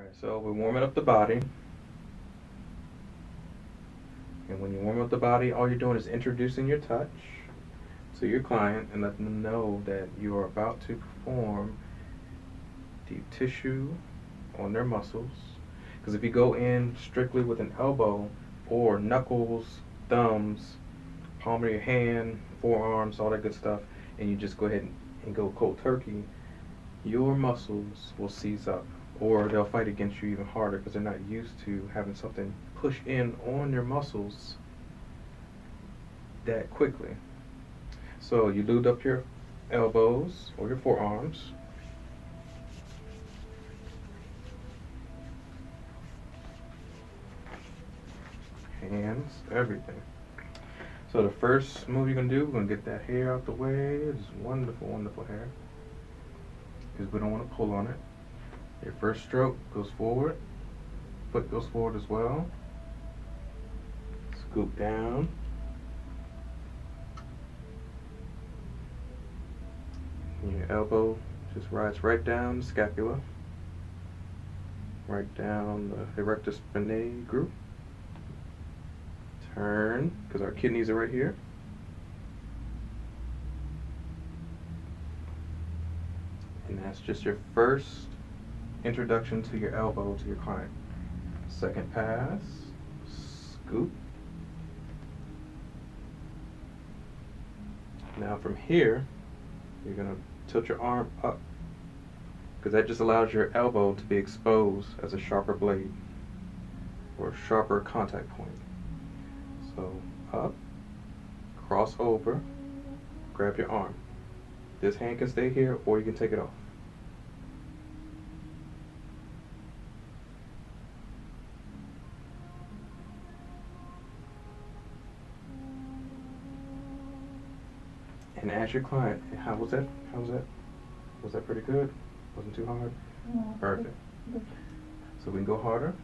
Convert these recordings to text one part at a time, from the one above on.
Alright, so we're warming up the body. And when you warm up the body, all you're doing is introducing your touch to your client and letting them know that you are about to perform deep tissue on their muscles. Because if you go in strictly with an elbow or knuckles, thumbs, palm of your hand, forearms, all that good stuff, and you just go ahead and go cold turkey, your muscles will seize up, or they'll fight against you even harder because they're not used to having something push in on their muscles that quickly. So you lube up your elbows or your forearms. Hands, everything. So the first move you're going to do, we're going to get that hair out the way. It's wonderful, wonderful hair. Because we don't want to pull on it. Your first stroke goes forward. Foot goes forward as well. Scoop down. And your elbow just rides right down the scapula. Right down the erector spinae groove. Turn, because our kidneys are right here. And that's just your first introduction to your elbow to your client. Second pass, scoop. Now from here, you're going to tilt your arm up, because that just allows your elbow to be exposed as a sharper blade or sharper contact point. So up, cross over, grab your arm. This hand can stay here or you can take it off. And ask your client, how was that? How was that? Was that pretty good? Wasn't too hard? No. Perfect. Good. So we can go harder?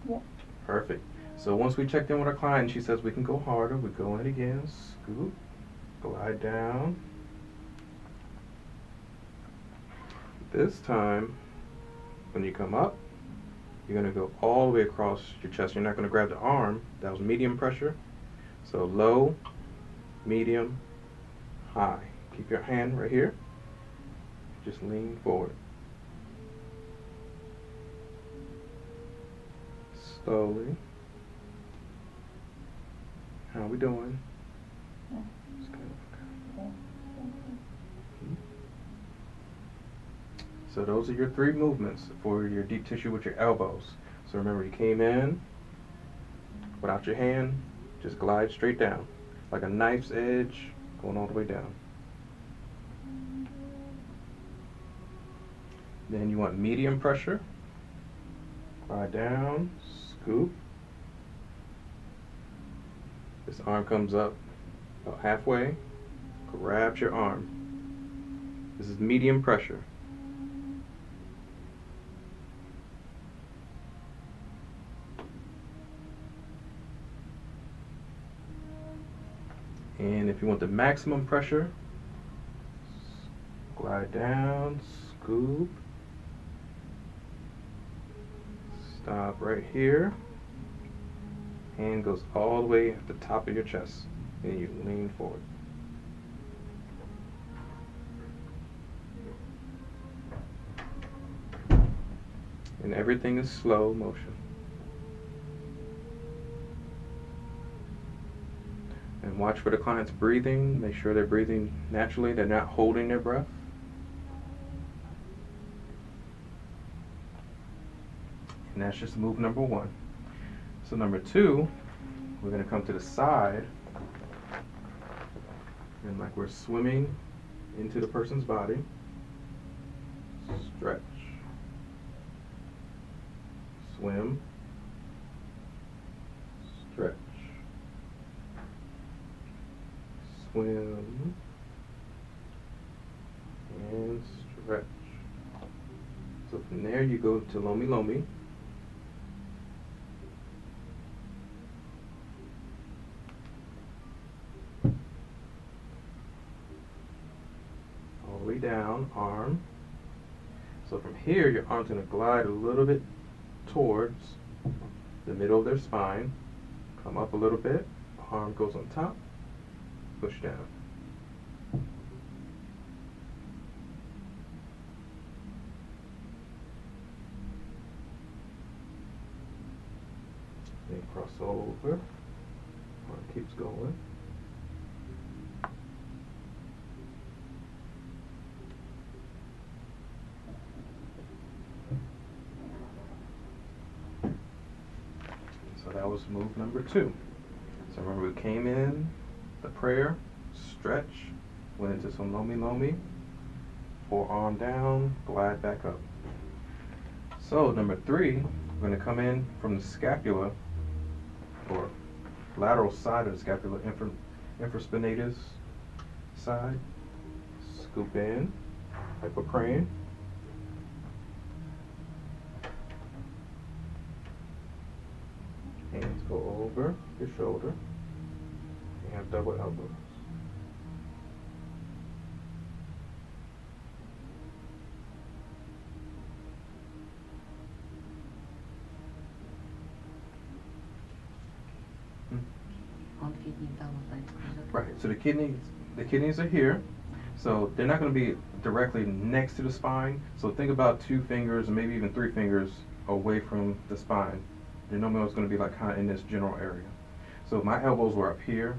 Yeah. Perfect. So once we checked in with our client and she says we can go harder, we go in again, scoop, glide down. This time, when you come up, you're going to go all the way across your chest. You're not going to grab the arm. That was medium pressure. So low, medium, high. Keep your hand right here. Just lean forward. Slowly. How are we doing? Yeah. It's good. Yeah. So those are your three movements for your deep tissue with your elbows. So remember, you came in without your hand, just glide straight down, like a knife's edge going all the way down. Then you want medium pressure. Glide down, scoop. This arm comes up about halfway, grabs your arm. This is medium pressure. And if you want the maximum pressure, glide down, scoop. Stop right here. Hand goes all the way at the top of your chest, and you lean forward. And everything is slow motion. And watch for the client's breathing. Make sure they're breathing naturally. They're not holding their breath. And that's just move number one. So number two, we're going to come to the side. And like we're swimming into the person's body. Stretch. Swim. Stretch. Swim. And stretch. So from there you go to Lomi Lomi. Down, arm. So from here, your arm's going to glide a little bit towards the middle of their spine. Come up a little bit. Arm goes on top. Push down. Then cross over. Arm keeps going. So that was move number 2. So remember, we came in, the prayer, stretch, went into some Lomi, forearm down, glide back up. So number 3, we're going to come in from the scapula, or lateral side of the scapula, infraspinatus side. Scoop in, like we're praying. Hands go over your shoulder. You have double elbows. Right, so the kidneys are here. So they're not going to be directly next to the spine. So think about 2 fingers, or maybe even 3 fingers away from the spine. Your normally it's going to be like kind of in this general area. So if my elbows were up here,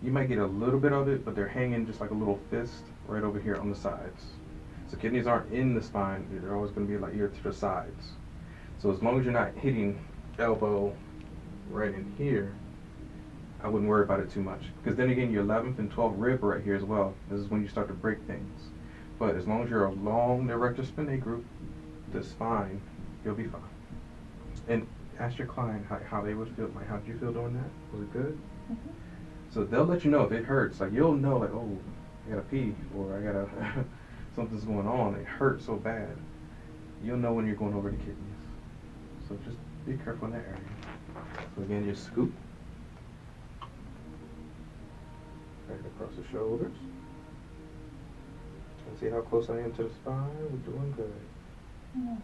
you might get a little bit of it, but they're hanging just like a little fist right over here on the sides. So kidneys aren't in the spine, they're always going to be like here to the sides. So as long as you're not hitting elbow right in here, I wouldn't worry about it too much. Because then again, your 11th and 12th rib are right here as well. This is when you start to break things. But as long as you're along the erector spinae group, the spine, you'll be fine. And ask your client how they would feel. Like, how did you feel doing that? Was it good? Mm-hmm. So they'll let you know if it hurts. Like, you'll know, like, oh, I gotta pee, or I gotta something's going on. It hurts so bad. You'll know when you're going over the kidneys. So just be careful in that area. So again, just scoop right across the shoulders. And see how close I am to the spine. We're doing good. Mm-hmm.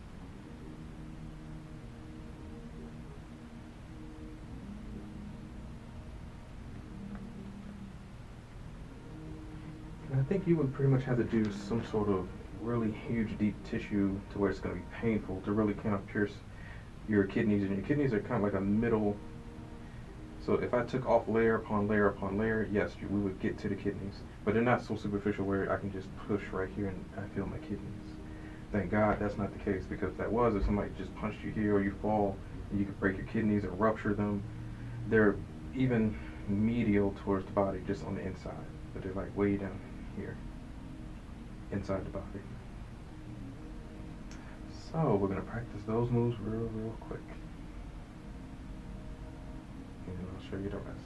I think you would pretty much have to do some sort of really huge deep tissue to where it's going to be painful to really kind of pierce your kidneys, and your kidneys are kind of like a middle. So if I took off layer upon layer upon layer, yes, we would get to the kidneys, but they're not so superficial where I can just push right here and I feel my kidneys. Thank God that's not the case, because if that was, if somebody just punched you here or you fall and you could break your kidneys or rupture them, they're even medial towards the body, just on the inside, but they're like way down here inside the body. So we're going to practice those moves real quick, and I'll show you the rest.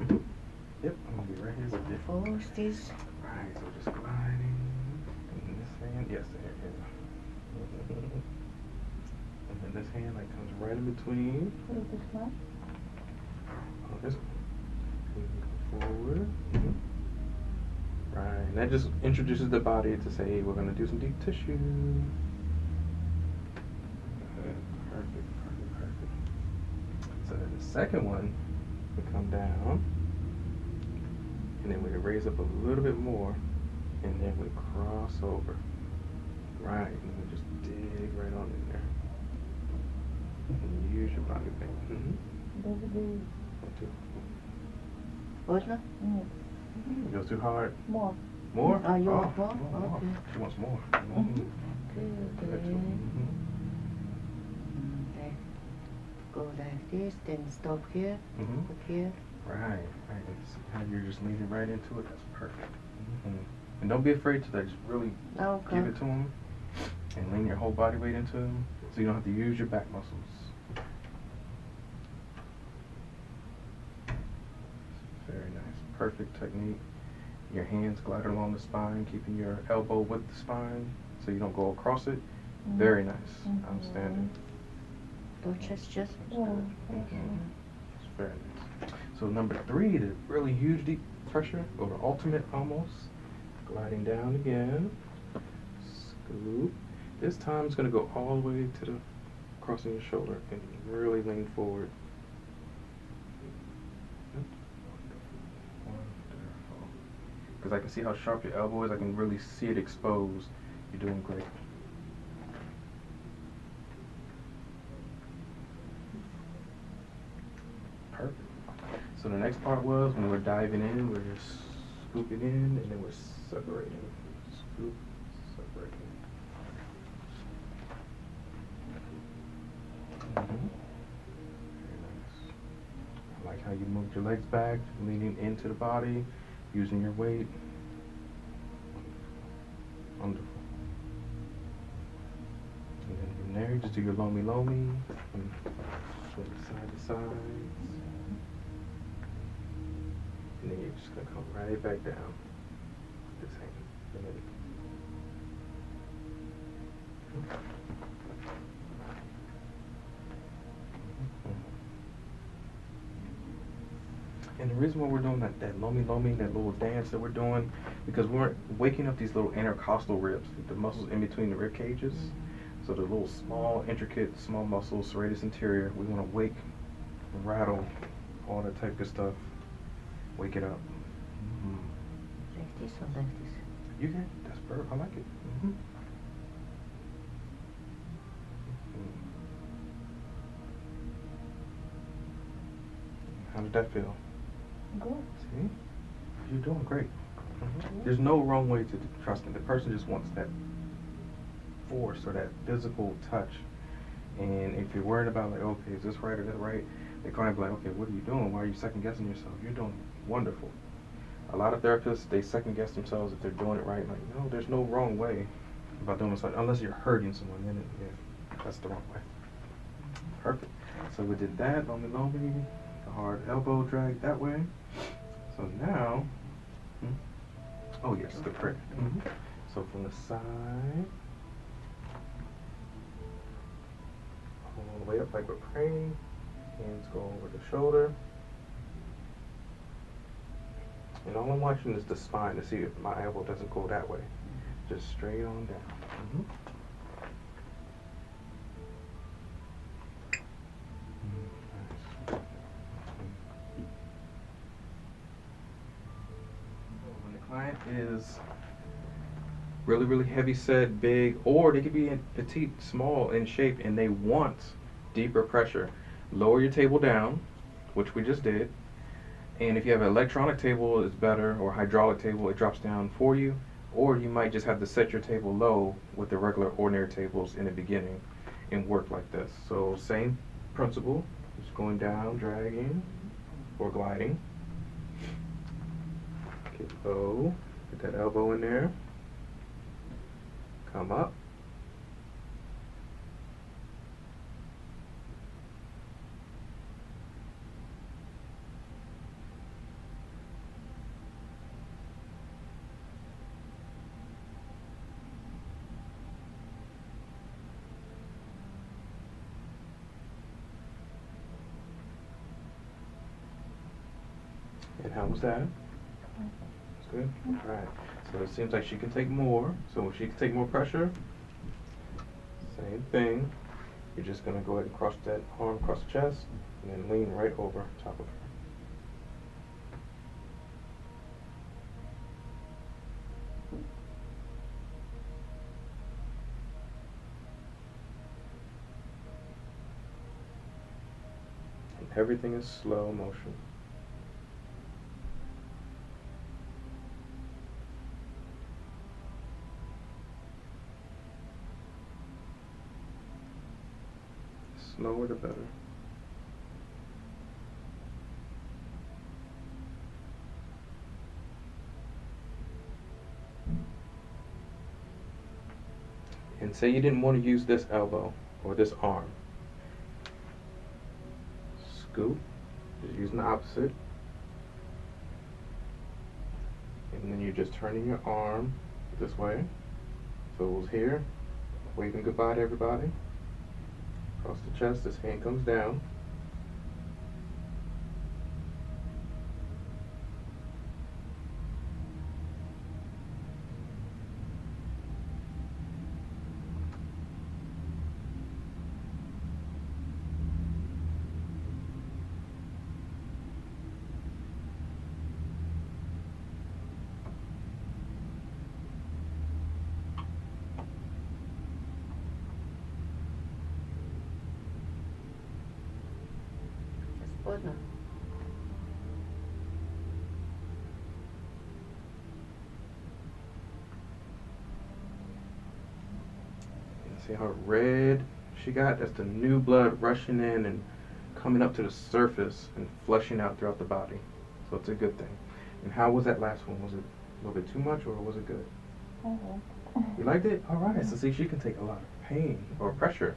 Mm-hmm. Yep, I'm going to be right here with you. Force this. Right, so just gliding in this hand. Yes, there. And then this hand like comes right in between. What is this one? Oh, this one. Go forward. Mm-hmm. Right, and that just introduces the body to say, hey, we're going to do some deep tissue. Perfect. So then the second one, we come down, and then we raise up a little bit more, and then we cross over. Right, and then we just dig right on in there. And use your body weight. Mm-hmm. What now? It goes too hard. More. More? Oh, you want more? More. Okay. She wants more. Mm-hmm. Okay. Okay. Go like this, then stop here. Mm-hmm. Put here. Right. And how you're just leaning right into it. That's perfect. Mm-hmm. And don't be afraid to just really give it to them, and lean your whole body weight into them, so you don't have to use your back muscles. Very nice. Perfect technique. Your hands glide along the spine, keeping your elbow with the spine so you don't go across it. Mm-hmm. Very nice. Mm-hmm. Outstanding. Don't just. Mm-hmm. It's very nice. So number 3, the really huge deep pressure. Go to ultimate almost. Gliding down again. Scoop. This time it's going to go all the way to the crossing your shoulder and really lean forward. Because I can see how sharp your elbow is. I can really see it exposed. You're doing great. Perfect. So the next part was when we're diving in, we're just scooping in and then we're separating. Scoop, separating. Very nice. I like how you moved your legs back, leaning into the body, using your weight. Wonderful. And then from there, just do your Lomi Lomi. Swing side to side. And then you're just going to come right back down. The same. And the reason why we're doing that Lomi Lomi, that little dance that we're doing, because we're waking up these little intercostal ribs, the muscles in between the rib cages. So the little small, intricate, small muscles, serratus anterior, we want to wake, rattle, all that type of stuff. Wake it up. Like this or like this? You can. That's perfect. I like it. How did that feel? Good. See? You're doing great. There's no wrong way to trust me. The person just wants that force or that physical touch. And if you're worried about like, okay, is this right or that right? They kind of be like, okay, what are you doing? Why are you second guessing yourself? You're doing wonderful. A lot of therapists, they second guess themselves if they're doing it right. Like, no, there's no wrong way about doing this. Unless you're hurting someone, then that's the wrong way. Perfect. So we did that, Lomi Lomi, the hard elbow drag that way. So now, oh yes, the prick. So from the side, all the way up like we're praying. Hands go over the shoulder. And all I'm watching is the spine to see if my elbow doesn't go that way. Just straight on down. Nice. When the client is really, really heavy set, big, or they could be petite, small in shape, and they want deeper pressure, lower your table down, which we just did. And if you have an electronic table, it's better, or hydraulic table, it drops down for you. Or you might just have to set your table low with the regular ordinary tables in the beginning and work like this. So same principle, just going down, dragging, or gliding. Get low, get that elbow in there. Come up. And how was that? That's good? Alright. So it seems like she can take more. So if she can take more pressure, same thing. You're just going to go ahead and cross that arm across the chest and then lean right over top of her. And everything is slow motion. Slower the better. And say you didn't want to use this elbow or this arm. Scoop, just using the opposite. And then you're just turning your arm this way. So it was here, waving goodbye to everybody. Across the chest, this hand comes down. What now? See how red she got? That's the new blood rushing in and coming up to the surface and flushing out throughout the body. So it's a good thing. And how was that last one? Was it a little bit too much or was it good? You liked it? All right. So see, she can take a lot of pain or pressure.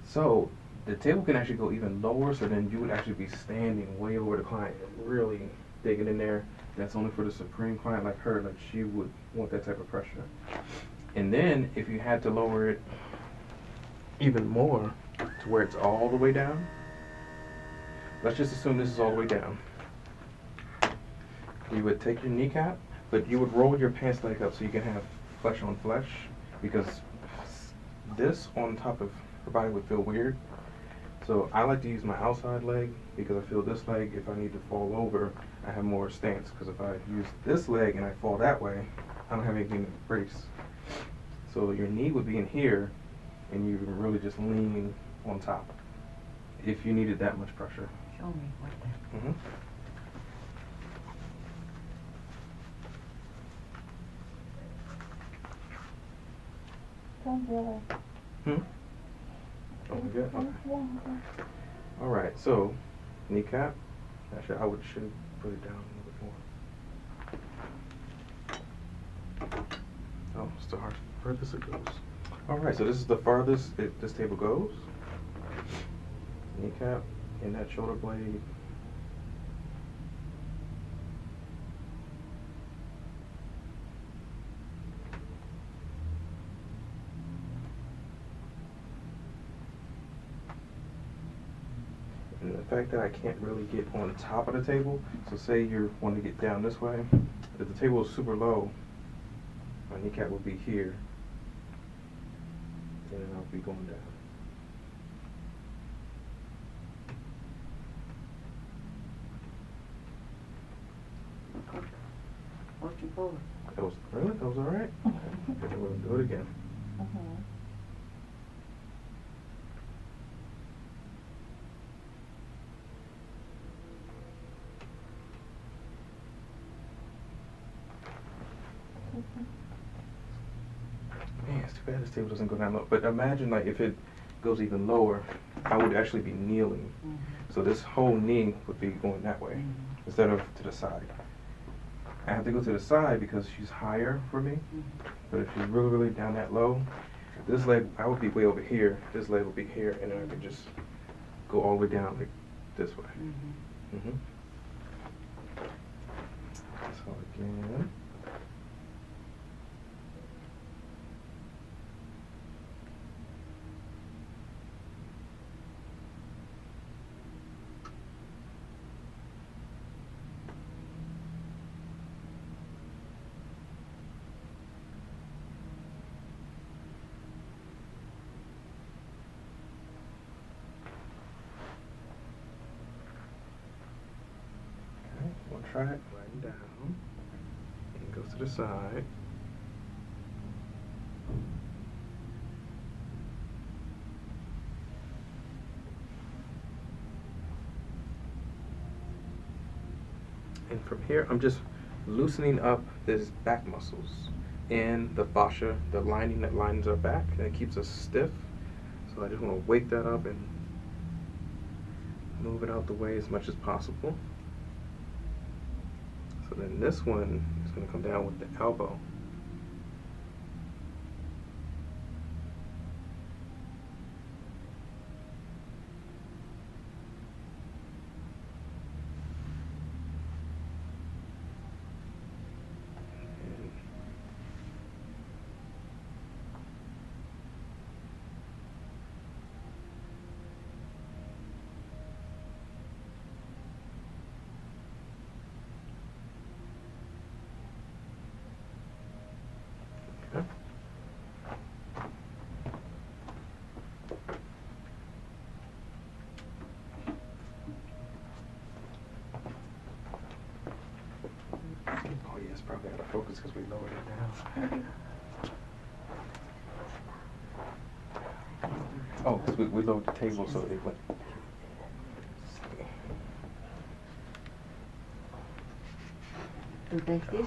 So the table can actually go even lower, so then you would actually be standing way over the client and really digging in there. That's only for the supreme client like her, like she would want that type of pressure. And then if you had to lower it even more to where it's all the way down, let's just assume this is all the way down. You would take your kneecap, but you would roll your pants leg up so you can have flesh on flesh, because this on top of her body would feel weird. So I like to use my outside leg because I feel this leg, if I need to fall over, I have more stance. Because if I use this leg and I fall that way, I don't have anything to brace. So your knee would be in here, and you can really just lean on top if you needed that much pressure. Show me what that. Mm-hmm. Oh, good. Okay. All right. So, kneecap. Actually, I should put it down a little bit more. Oh, it's the farthest it goes. All right. So this is the farthest this table goes. Kneecap in that shoulder blade. And the fact that I can't really get on top of the table, so say you want to get down this way, if the table is super low, my kneecap will be here, and then I'll be going down. Watching forward. That was all right. Okay, we'll do it again. Man, it's too bad this table doesn't go down low. But imagine, like, if it goes even lower, I would actually be kneeling. So this whole knee would be going that way instead of to the side. I have to go to the side because she's higher for me. But if she's really, really down that low, this leg, I would be way over here. This leg would be here, and then I could just go all the way down like this way. So again. We'll try it right down and go to the side. And from here, I'm just loosening up these back muscles and the fascia, the lining that lines our back, and it keeps us stiff. So I just want to wake that up and move it out the way as much as possible. So then this one is going to come down with the elbow. Oh yeah, it's probably out of focus because we lowered it down. Oh, because we lowered the table so it went. Do like this?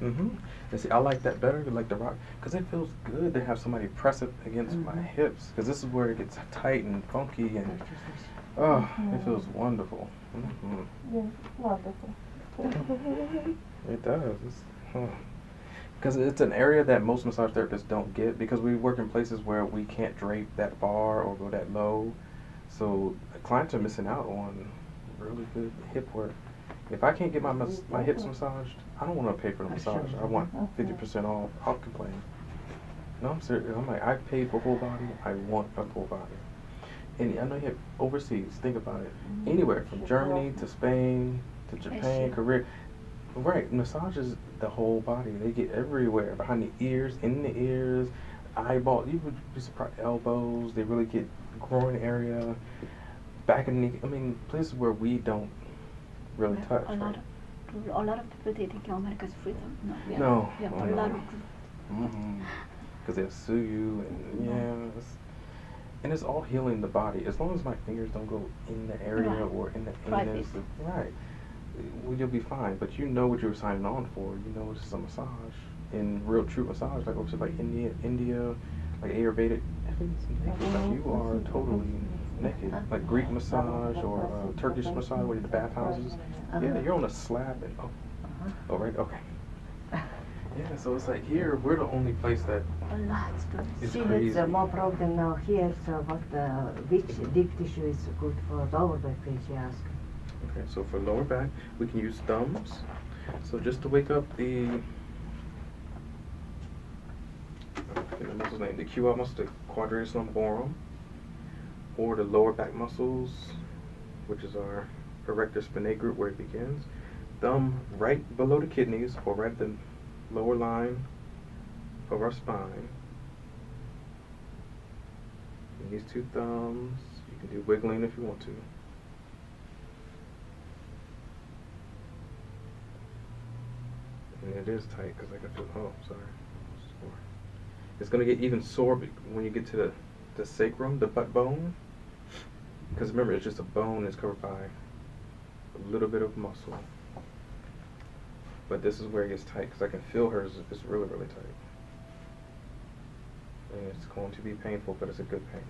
Mm-hmm. And see, I like that better than like the rock, because it feels good to have somebody press it against my hips, because this is where it gets tight and funky, and oh, it feels wonderful. Mm-hmm. Wonderful. It does. Because it's an area that most massage therapists don't get, because we work in places where we can't drape that far or go that low. So clients are missing out on really good hip work. If I can't get my hips massaged, I don't want to pay for the massage. I want 50% off. I'll complain. No, I'm serious. I'm like, I paid for full body. I want a full body. And I know you have overseas. Think about it. Anywhere from Germany to Spain to Japan, Korea. Right, massages the whole body. They get everywhere, behind the ears, in the ears, eyeball. You would be surprised. Elbows. They really get groin area, back of the knee. I mean, places where we don't really touch. A lot of people they think America is freedom. No. No. We have a lot of. Because they'll sue you, and and it's all healing the body. As long as my fingers don't go in the area or in the anus, right, you'll be fine. But you know what you were signing on for. You know it's a massage, and real true massage, like over like India, like Ayurvedic. Like you are totally naked, like Greek massage or Turkish massage, where the bathhouses. Yeah, you're on a slab and oh, right, okay. Yeah, so it's like here we're the only place that is She crazy. has more problem now here, so which deep tissue is good for lower back pain, she asked. Okay, so for lower back, we can use thumbs. So just to wake up the muscle's name, the QL muscle, the quadratus lumborum, or the lower back muscles, which is our erector spinae group where it begins. Thumb right below the kidneys, or right at the lower line of our spine. And these two thumbs, you can do wiggling if you want to. And it is tight because I can feel, oh, sorry. It's going to get even sore when you get to the sacrum, the butt bone. Because remember, it's just a bone that's covered by a little bit of muscle. But this is where it gets tight because I can feel hers. It's really, really tight. And it's going to be painful, but it's a good pain.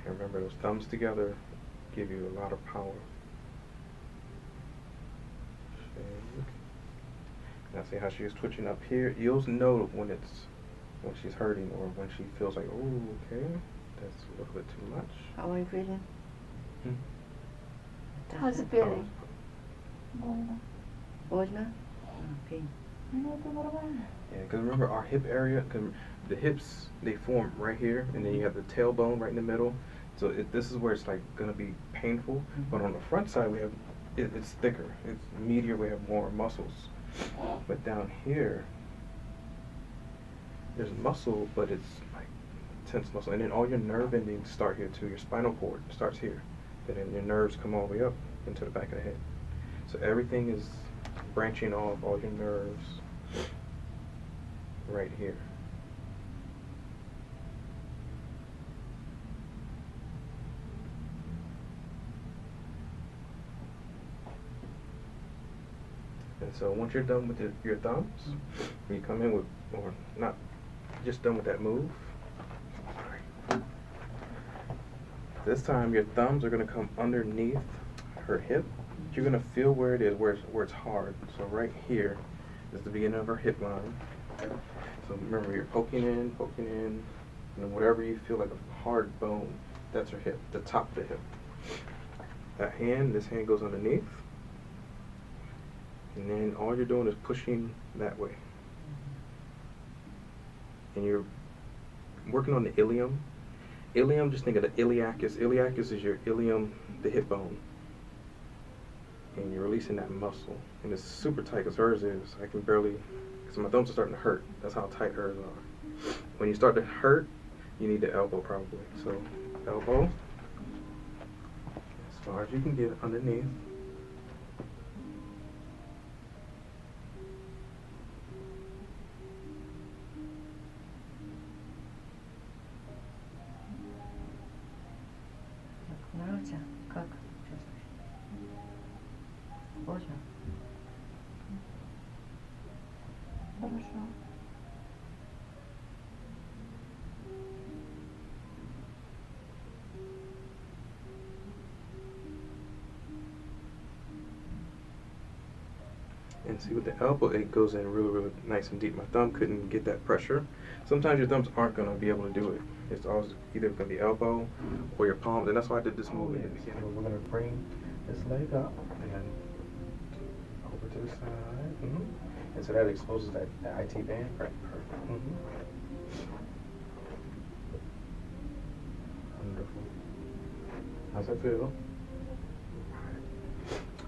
And remember, those thumbs together give you a lot of power. Now see how she is twitching up here. You'll know when she's hurting or when she feels like, oh, okay, that's a little bit too much. How are you feeling? How's it feeling? Больно? Okay. Yeah, because remember our hip area, cause the hips, they form right here, and then you have the tailbone right in the middle. So this is where it's like going to be painful. But on the front side, we have it's thicker. It's meatier. We have more muscles. But down here, there's muscle, but it's like tense muscle. And then all your nerve endings start here too. Your spinal cord starts here. And then your nerves come all the way up into the back of the head. So everything is branching off, all your nerves right here. And so once you're done with your thumbs, you come in with, or not just done with that move, this time your thumbs are going to come underneath her hip. You're going to feel where it is, where it's hard. So right here is the beginning of her hip line. So remember, you're poking in, and then whatever you feel like a hard bone, that's her hip, the top of the hip. This hand goes underneath. And then all you're doing is pushing that way. And you're working on the ilium. Ilium, just think of the iliacus. Iliacus is your ilium, the hip bone. And you're releasing that muscle. And it's super tight, because hers is. I can barely, because my thumbs are starting to hurt. That's how tight hers are. When you start to hurt, you need the elbow probably. So, elbow, as far as you can get underneath. Нравится? Как? And see, with the elbow, it goes in really, really nice and deep. My thumb couldn't get that pressure. Sometimes your thumbs aren't going to be able to do it. It's always either going to be elbow or your palms, and that's why I did this move in the beginning. We're going to bring this leg up and over to the side. And so that exposes that IT band. Right, perfect. Wonderful. How's that feel?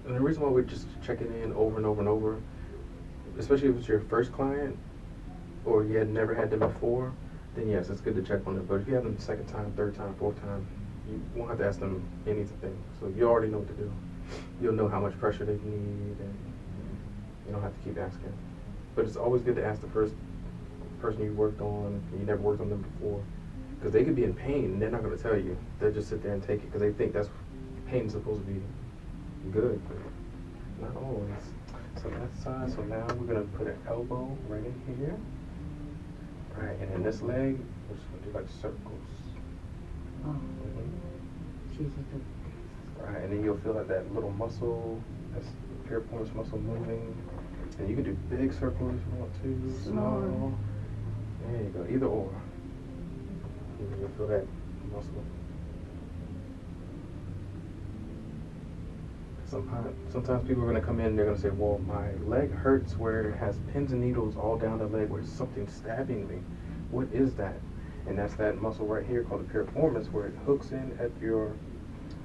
And the reason why we're just checking in over and over and over, especially if it's your first client or you had never had them before, then yes, it's good to check on it. But if you have them the second time, third time, fourth time, you won't have to ask them anything. So you already know what to do. You'll know how much pressure they need, and you don't have to keep asking. But it's always good to ask the first person you worked on, and you never worked on them before, because they could be in pain and they're not going to tell you. They'll just sit there and take it because they think that's pain is supposed to be good, but not always. So that side, so now we're going to put an elbow right in here. Right, and then this leg, we're just going to do like circles. Right, and then you'll feel like that little muscle, that's the piriformis muscle moving. And you can do big circles if you want to, small. There you go, either or. You'll feel that muscle. Sometimes people are going to come in and they're going to say, well, my leg hurts where it has pins and needles all down the leg where it's something stabbing me. What is that? And that's that muscle right here called the piriformis, where it hooks in at your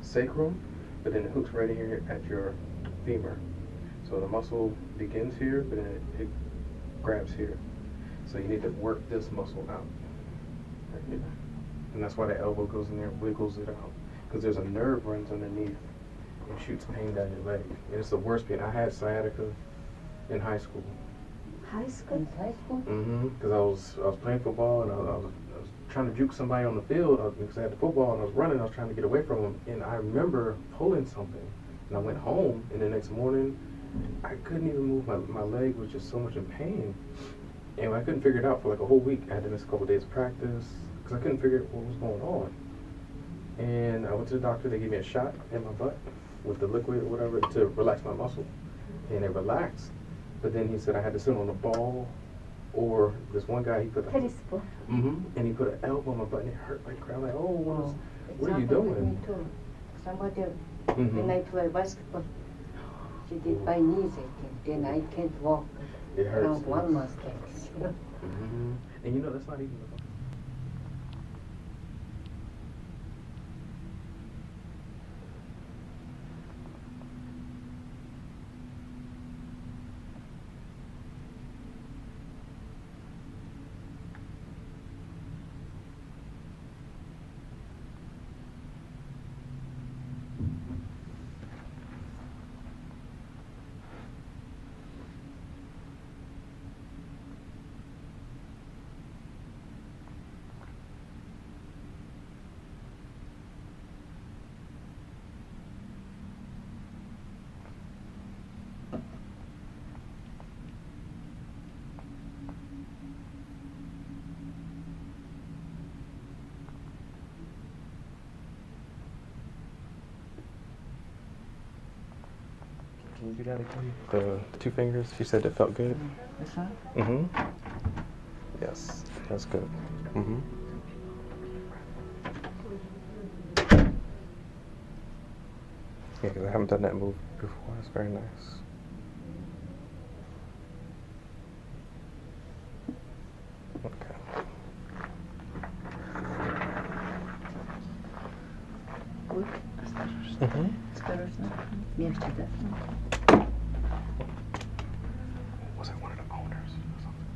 sacrum, but then it hooks right in here at your femur. So the muscle begins here, but then it grabs here. So you need to work this muscle out right here. And that's why the elbow goes in there and wiggles it out, because there's a nerve runs underneath and shoots pain down your leg. And it's the worst pain. I had sciatica in high school. High school? High school? Because I was playing football, and I was trying to juke somebody on the field because I had the football, and I was running. I was trying to get away from them, and I remember pulling something. And I went home, and the next morning, I couldn't even move. My leg was just so much in pain. And I couldn't figure it out for like a whole week. I had to miss a couple of days of practice because I couldn't figure out what was going on. And I went to the doctor. They gave me a shot in my butt with the liquid or whatever to relax my muscle, and it relaxed. But then he said I had to sit on a ball, or this one guy, he put and he put an elbow on my butt and it hurt like crap. I'm like, oh, what are you doing? Somebody, when I play basketball, she did my knees, I think. Then I can't walk. It hurts. 1 month. And you know, that's not even Can you do that again? The 2 fingers? She said it felt good. This one? Yes, that's good. Yeah, because I haven't done that move before. It's very nice. Okay. Осторожно. Мягче, да? Was it one of the owners or something?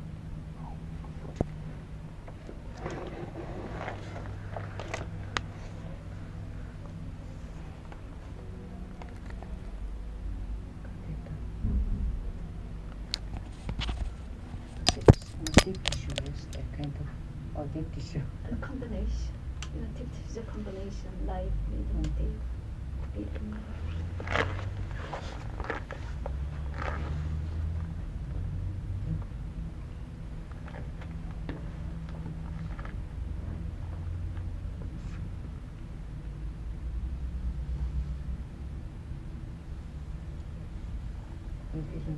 Deep tissue is a kind of deep tissue. A combination. Deep tissue is a combination, live, medium, deep.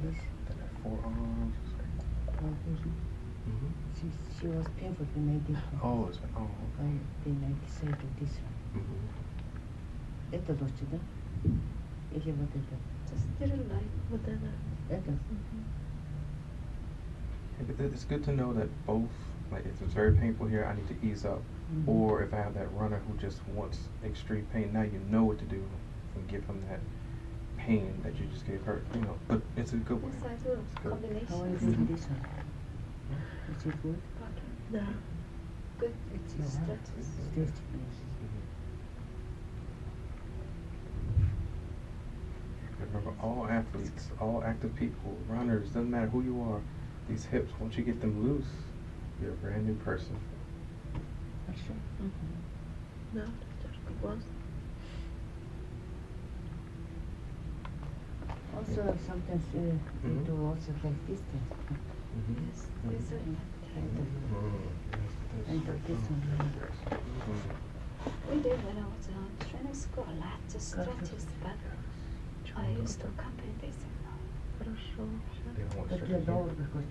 This. forearms. Mm-hmm. She was painful when I did. Oh, it's been, oh, okay. Then I decided to this one. Mm-hmm. Это лучше, да? Или вот это? Just still like вот это. Это? It's good to know that both, like if it's very painful here, I need to ease up. Mm-hmm. Or if I have that runner who just wants extreme pain, now you know what to do and give him that pain that you just gave her, you know, but it's a good way. Yes, I do. Combination. How are you Mhm. doing this one? Is it good? Yeah. Good. It's Yeah. stretches. Stretch. Remember, all athletes, all active people, runners, doesn't matter who you are, these hips, once you get them loose, you're a brand new person. Хорошо. Да, растяжка глаз. Also, sometimes you do also like this thing. Yes, this one. And this one. We did when I was in training school a lot, just stretches, but I used to accompany this. Хорошо. They don't want But to you're stretch lower here. because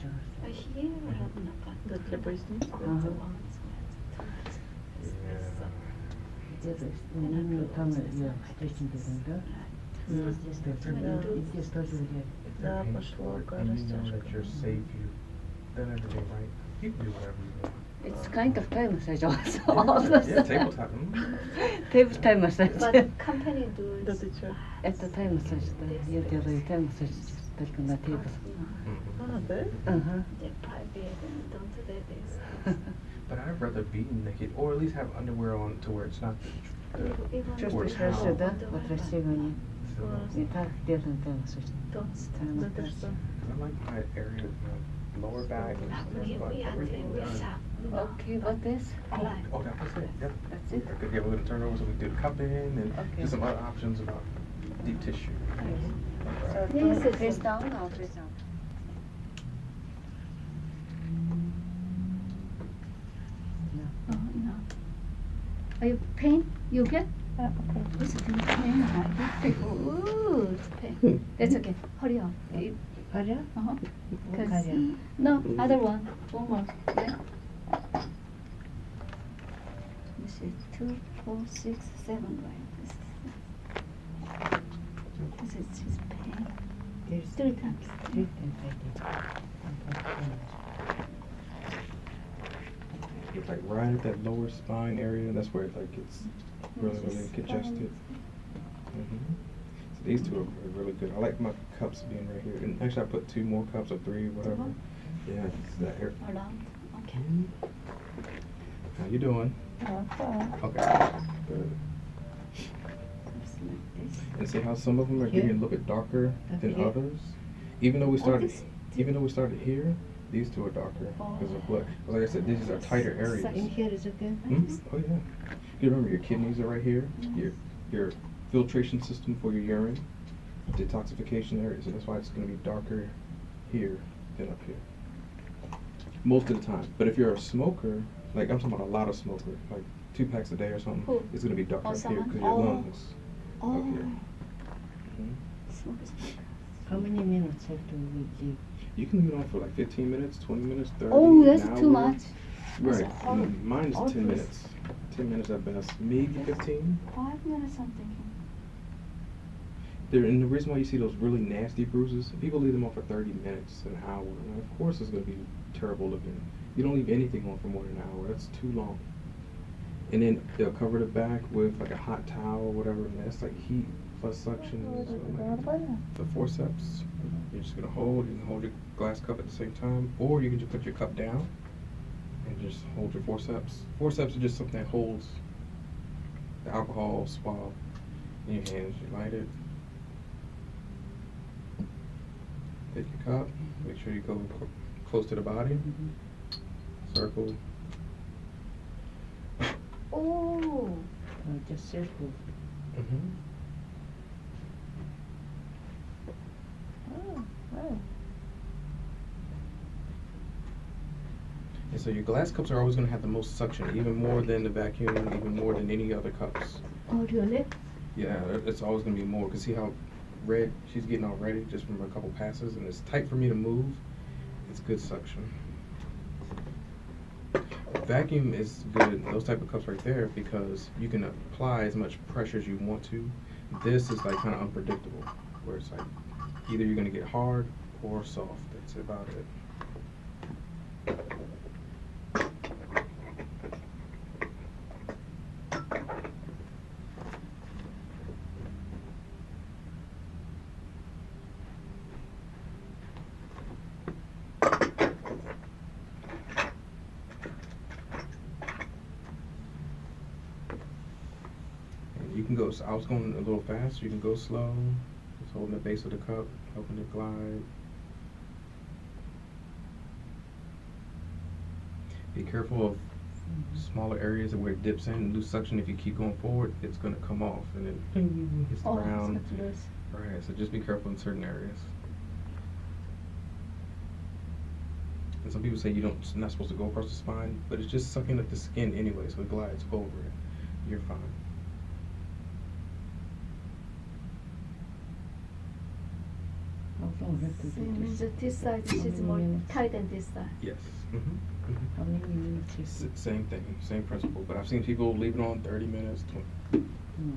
you're Here, ровно, but Для поясницы? где-то именно там я стretching делаю, да? Здесь тоже. Да. И здесь тоже влияет. Да, пошло, And you know растяжка. that you're safe, you've done everything right. You can do whatever you want. It's kind of Thai massage also. Yeah, tabletop. Thai massage. But company do Да it. ты чё? Это Thai массаж, да. Я делаю Thai массаж только на тейбл. А, да? Ага. They're private and don't do this. But I'd rather be naked, or at least have underwear on to where it's not Чувствуешь хорошо, да? Вот растягивание. И так делаем Thai массаж. Don't stop. Да ты что? I like my area, my lower back and stuff, but everything done. Okay, what this? Oh, that was it. Yep. That's it? Good. Yeah, we're gonna turn over so we can do the cupping and Okay. just some other options about deep tissue. So Yes, don't yes, face yes. down or face out? No. No. Are you pain? You okay? It's pain. Ooh, it's pain. That's okay. Hurry up. Харя? Uh-huh. What харя? No, other one. One more. Yeah. This is 2, 4, 6, 7, right? This is his pain. There's 3 times. 3 times I It's like right at that lower spine area. That's where it like gets really, really congested. So these two are really good. I like my cups being right here. And actually, I put 2 more cups or 3, whatever. Yeah, it's that area. Around. Okay. How you doing? Okay. Good. Just like this. And see how some of them are getting a little bit darker than Okay. others. Even though we started, this- here, these two are darker because of blood. But like I said, these are tighter areas. In here is okay? Mhm. Oh yeah. You remember your kidneys are right here. Your filtration system for your urine, detoxification area. So that's why it's going to be darker here than up here. Most of the time. But if you're a smoker, like I'm talking about a lot of smoker, like 2 packs a day or something, Who? it's going to be darker Oh, up here someone? because your Oh. lungs Oh. up here. Mhm. Smoke is How many minutes have to we leave? You can leave it on for like 15 minutes, 20 minutes, 30 Oh, that's an too hour. much. That's Right. horrible. Mine is 10 Horrible. minutes. 10 minutes at best. Maybe 15. 5 minutes, I'm thinking. And the reason why you see those really nasty bruises, people leave them on for 30 minutes, an hour. And of course it's going to be terrible looking. You don't leave anything on for more than an hour. That's too long. And then they'll cover the back with like a hot towel or whatever, and that's like heat plus suction. So like the forceps, you're just going to hold. You can hold your glass cup at the same time, or you can just put your cup down and just hold your forceps. Forceps are just something that holds the alcohol swab in your hands. You light it. Take your cup, make sure you go close to the body, circle. Oh. Just circle. Oh, wow. And so your glass cups are always going to have the most suction, even more than the vacuum, even more than any other cups. Oh, really? Yeah, it's always going to be more, because see how red. She's getting all ready just from a couple passes, and it's tight for me to move. It's good suction. Vacuum is good, those type of cups right there, because you can apply as much pressure as you want to. This is like kind of unpredictable, where it's like either you're gonna get hard or soft. That's about it. You can go, so I was going a little fast, you can go slow, just holding the base of the cup, helping it glide. Be careful of smaller areas where it dips in, loose suction. If you keep going forward, it's going to come off and then hits the ground. It's loose. Right, so just be careful in certain areas. And some people say you're not supposed to go across the spine, but it's just sucking at the skin anyway, so it glides over it. You're fine. How long have to So do it means this? that this side is more tight than this side. Yes. How many minutes is it? Same thing, same principle. But I've seen people leave it on 30 minutes, 20. Mm.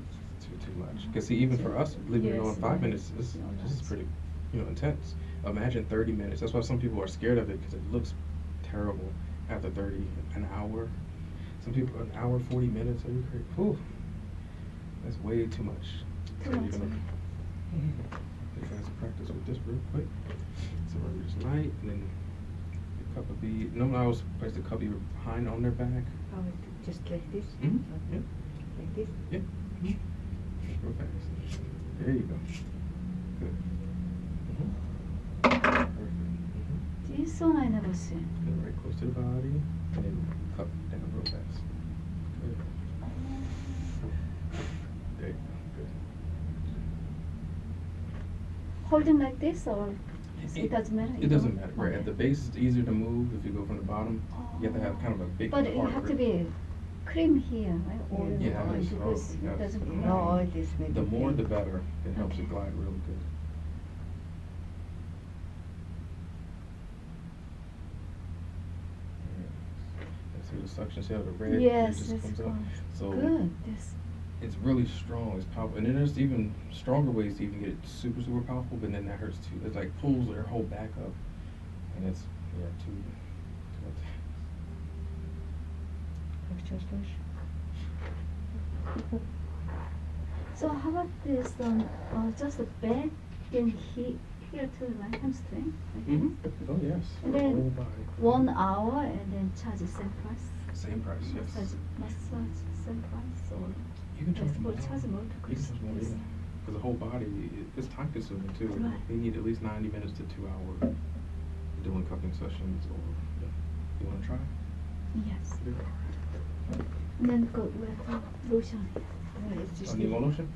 Too much. Because see, even for us, leaving it on Yes. 5 minutes, this is pretty, intense. Imagine 30 minutes. That's why some people are scared of it, because it looks terrible after 30, an hour. Some people, an hour, 40 minutes. Are you crazy? Whew. That's way too much. Too So much. you're gonna take fast practice with this real quick. So we're just light, and then the cup will be. Normally I always place the cup either behind on their back. How it, just like this? Mhm. Okay. Like this? Yeah. Real fast. There you go. Good. Perfect. This one I never seen. Get right close to the body, and then cup down real fast. Good. There you go. Good. Holding like this or it doesn't matter? It doesn't matter. Right. At the Okay. base, it's easier to move if you go from the bottom. You have to have kind of a big But it hard have to grip. be cream here, right? Or Yeah, or it's because all- it doesn't. yes. No, all this may The be more, pain. the better. It helps Okay. it glide really good. Alright. See the suction, see how the red Yes, it just that's comes good. up. So Good. This. it's really strong. It's powerful, and then there's even stronger ways to even get it super powerful. But then that hurts too. It like pulls their whole back up, and it's too much. So how about this? Just the back and here to the right hamstring. Like Mhm. this? Oh yes. And The then whole body. 1 hour and then charge the same price. Same price. Yes. Massage same price or You can charge that's more. for charge more You can because charge more, this. yeah. Because the whole body, it's time consuming too. Right. They need at least 90 minutes to 2 hours doing cupping sessions. Or you want to try? Yes. Yeah. And then go with lotion. Yeah, it's just Oh, need more lotion?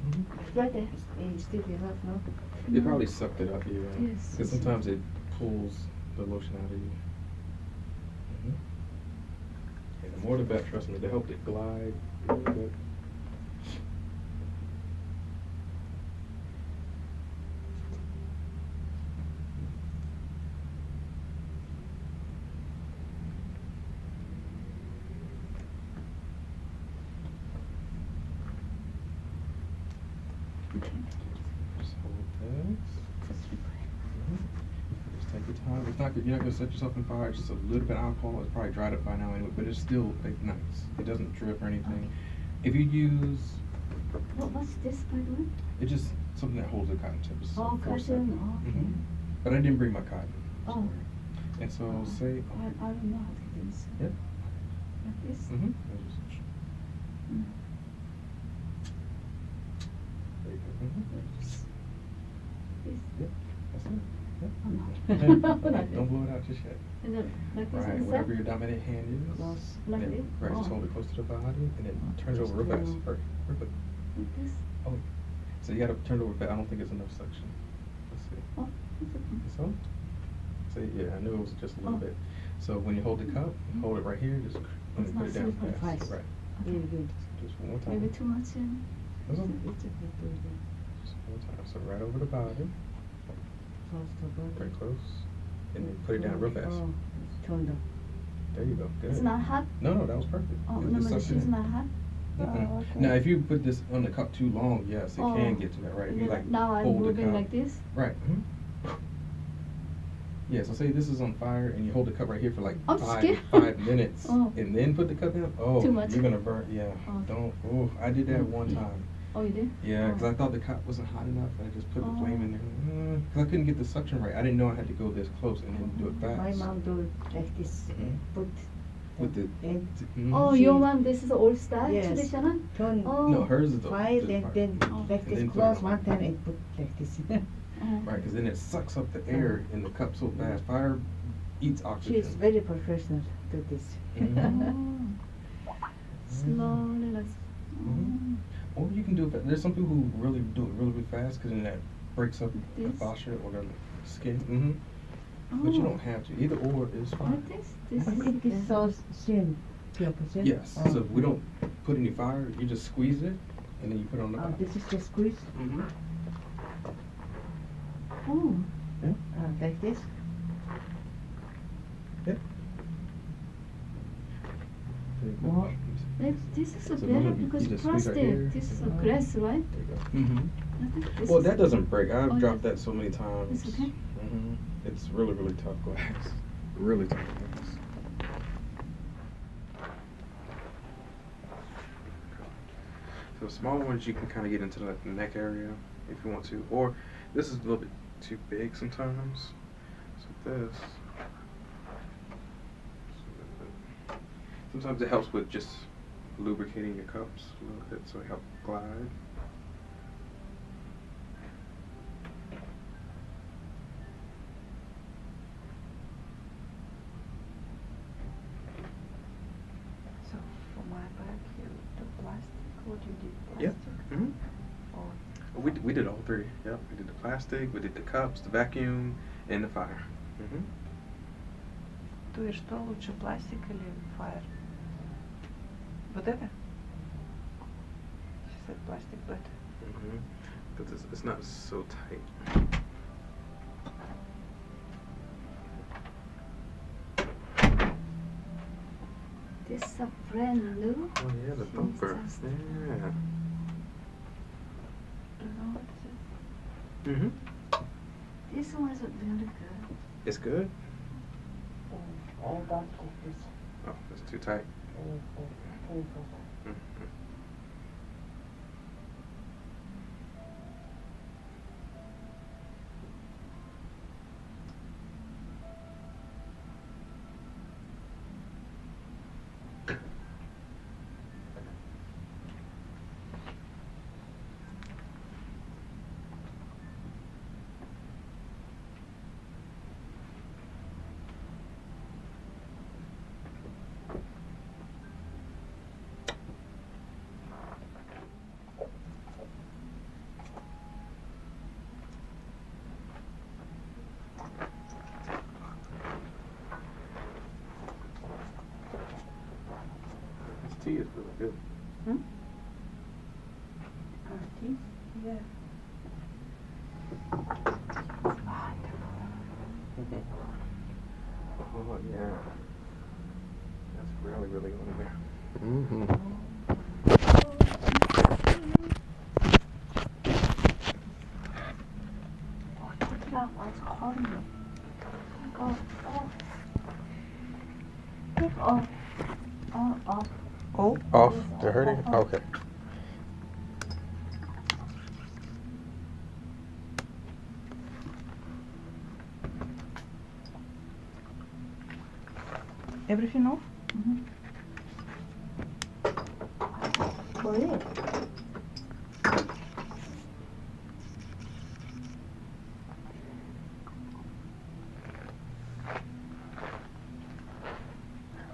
Right there. It's still enough, no? It probably sucked it up, yeah. Yes. Because sometimes it pulls the lotion out of you. And the more the better, trust me, to help it glide really good. Okay. Just hold this. Just take your time. It's not good. You're not gonna set yourself on fire. It's just a little bit of alcohol. It's probably dried up by now anyway, but it's still ignites. It doesn't drip or anything. If you use, What's this by the way? it's just something that holds the cotton tips. Oh, for a cotton. second. Okay. But I didn't bring my cotton. Oh. Sorry. And so say. I don't know how to do this. Yeah. Like this. Mm-hmm. Mm. There you go. This. Yep. That's it. Yep. Oh, no. Hey, don't blow it out just yet. And then like this Right, inside? whatever your dominant hand is. Close. Like then- this? Right, just Oh. hold it close to the body and then turn it over real fast. Hurry, real quick. Like this? Oh, so you gotta turn it over fast. I don't think it's enough suction. Let's see. Oh, it's okay. So? See, yeah, I knew it was just a little Oh. bit. So when you hold the cup, hold it right here, just It's put not it down super fast. fast. Right. Very good. Just one more time. Maybe too much in. That's all. It's okay, very good. One time. So right over the body. Close to body. Very close. And then put it down real fast. Oh, turn the. There you go. Good. It's not hot? No, that was perfect. Oh, It no, just but sucked it she's in. not hot? Mm-mm. Oh, okay. Now, if you put this on the cup too long, yes, it Oh. can get to that, right? If you like Now I'm hold the moving cup. like this? Right. Yeah, so say this is on fire and you hold the cup right here for like I'm five scared. 5 minutes Oh. and then put the cup down. Oh, Too much. you're gonna burn. Yeah, Oh. don't. Oh, I did that one time. Oh, you did? Yeah, because Oh. I thought the cup wasn't hot enough. I just put the flame Oh. in there. Because I couldn't get the suction right. I didn't know I had to go this close and then do it fast. My mom do it like this. Mhm. Put With the. and Mhm. Oh, She- your mom, this is old style Yes. traditional? turn Oh. No, hers is the. fire the and fire. then Oh. like And this then put it close on. one time and put like this. Oh. Right, because then it sucks up the air in the cup so fast. Fire eats oxygen. She's very professional to this. Mhm. Oh. Slowly, like. Mhm. Or you can do it. There's some people who really do it really fast because then that breaks up the This? fascia or the skin. Mm-hmm. But you Oh. don't have to. Either or is fine. Like this? This I is think this is so thin. Yes. Oh. So we don't put any fire. You just squeeze it and then you put it on the Oh, bottom. this is just squeeze. Mm-hmm. Oh. Like this. Yeah. More. This is So better you because just squeeze right plastic. here. This is a Mhm. glass, right? There you go. Mm-hmm. I think this Well, is- that doesn't break. I've Oh, dropped yeah. that so many times. It's okay? Mm-hmm. It's really, really tough glass. Really tough glass. So small ones you can kind of get into like the neck area if you want to, or this is a little bit too big sometimes. So this. Sometimes it helps with just lubricating your cups a little bit, so it helps glide. So for my back, you do plastic. What you did? Yeah. Plastic. Mm-hmm. Or We did all three. Yep. We did the plastic, we did the cups, the vacuum, and the fire. Mm-hmm. то и что лучше, пластик или fire? Вот это? She said plastic better. Mm-hmm. Because it's not so tight. This is a brand new. Oh yeah, the bumper. Jesus. Yeah. Do you know what it is? Mm-hmm. This one is really good. It's good. I don't like this. Oh, it's too tight. Painful. Mm-hmm. This tea is really good. Tea? Yeah. Oh yeah. That's really, really on there. Mm-hmm. Take it off. It's calling you. Go. Take off. Off. Oh. Off. They're hurting? Okay. Everything off? For it.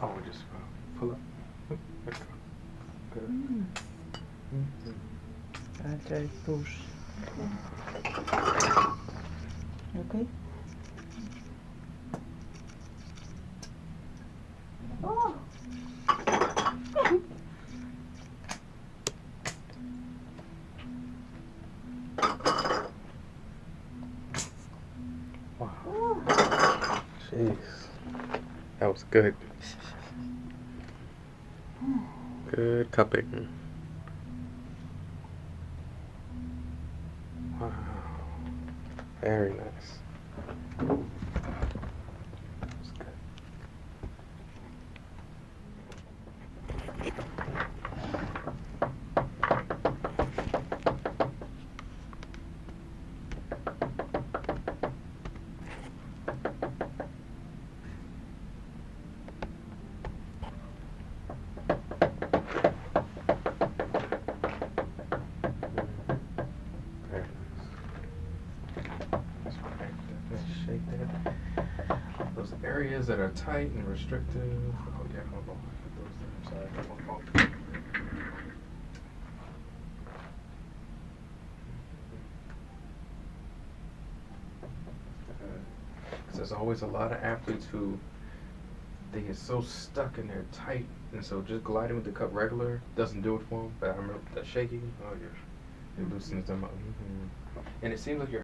Oh, we just pull up. There you go. Good. Mm-hmm. I'll try to push. Okay? Oh. was good. Good cupping. Wow. Very nice. That's good. Very nice. That's right. Definitely shake that. Those areas that are tight and restrictive. Oh yeah, hold on. Put those there. Sorry, I got one off. Because there's always a lot of athletes who they get so stuck and they're tight, and so just gliding with the cup regular doesn't do it for them. But I remember that shaking. Oh yeah, it loosens them up. And it seems like you're